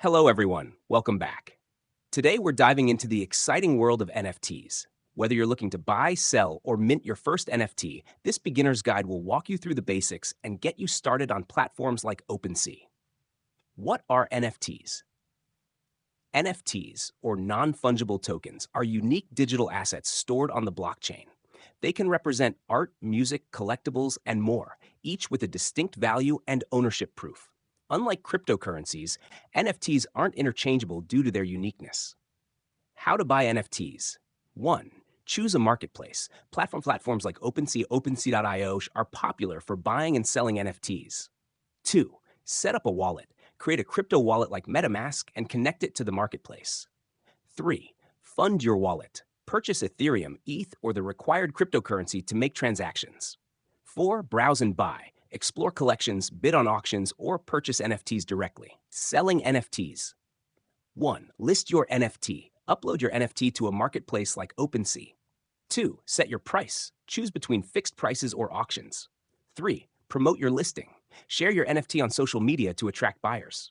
Hello, everyone. Welcome back. Today, we're diving into the exciting world of NFTs. Whether you're looking to buy, sell, or mint your first NFT, this beginner's guide will walk you through the basics and get you started on platforms like OpenSea. What are NFTs? NFTs, or non-fungible tokens, are unique digital assets stored on the blockchain. They can represent art, music, collectibles, and more, each with a distinct value and ownership proof. Unlike cryptocurrencies, NFTs aren't interchangeable due to their uniqueness. How to buy NFTs. 1. Choose a marketplace. Platforms like OpenSea, OpenSea.io are popular for buying and selling NFTs. 2. Set up a wallet. Create a crypto wallet like MetaMask and connect it to the marketplace. 3. Fund your wallet. Purchase Ethereum, ETH, or the required cryptocurrency to make transactions. 4. Browse and buy. Explore collections, bid on auctions, or purchase NFTs directly. Selling NFTs. 1. List your NFT. Upload your NFT to a marketplace like OpenSea. 2. Set your price. Choose between fixed prices or auctions. 3. Promote your listing. Share your NFT on social media to attract buyers.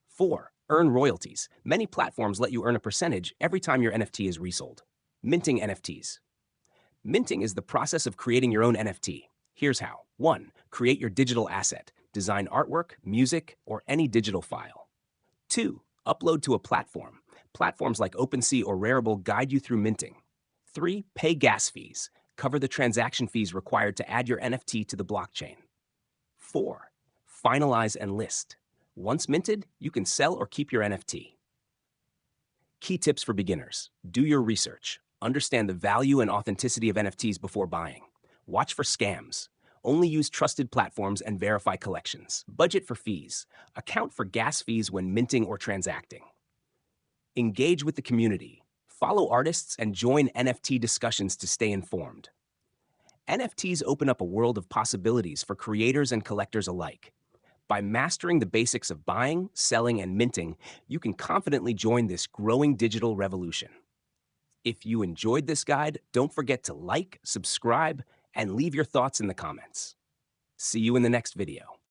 4. Earn royalties. Many platforms let you earn a percentage every time your NFT is resold. Minting NFTs. Minting is the process of creating your own NFT. Here's how. 1. Create your digital asset. Design artwork, music, or any digital file. 2. Upload to a platform. Platforms like OpenSea or Rarible guide you through minting. 3. Pay gas fees. Cover the transaction fees required to add your NFT to the blockchain. 4. Finalize and list. Once minted, you can sell or keep your NFT. Key tips for beginners. Do your research. Understand the value and authenticity of NFTs before buying. Watch for scams. Only use trusted platforms and verify collections. Budget for fees. Account for gas fees when minting or transacting. Engage with the community. Follow artists and join NFT discussions to stay informed. NFTs open up a world of possibilities for creators and collectors alike. By mastering the basics of buying, selling, and minting, you can confidently join this growing digital revolution. If you enjoyed this guide, don't forget to like, subscribe, and leave your thoughts in the comments. See you in the next video.